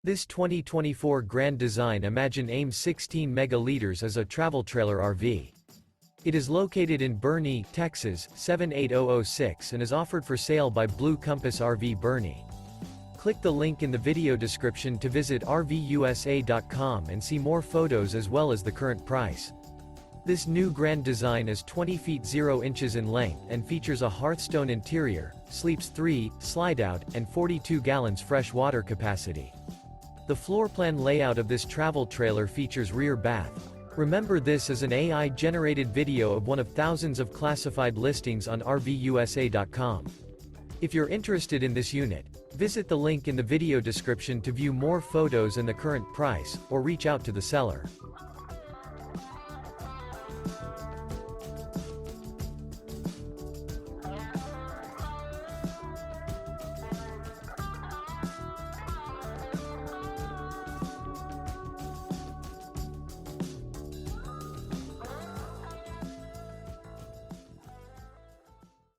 This 2024 Grand Design Imagine AIM 16 megaliters is a travel trailer RV. It is located in Boerne, Texas, 78006 and is offered for sale by Blue Compass RV Boerne. Click the link in the video description to visit RVUSA.com and see more photos as well as the current price. This new Grand Design is 20 feet 0 inches in length and features a HEARTHSTONE interior, sleeps 3, Slideout, and 42 gallons fresh water capacity. The floor plan layout of this travel trailer features rear bath. Remember, this is an AI-generated video of one of thousands of classified listings on RVUSA.com. If you're interested in this unit, visit the link in the video description to view more photos and the current price, or reach out to the seller.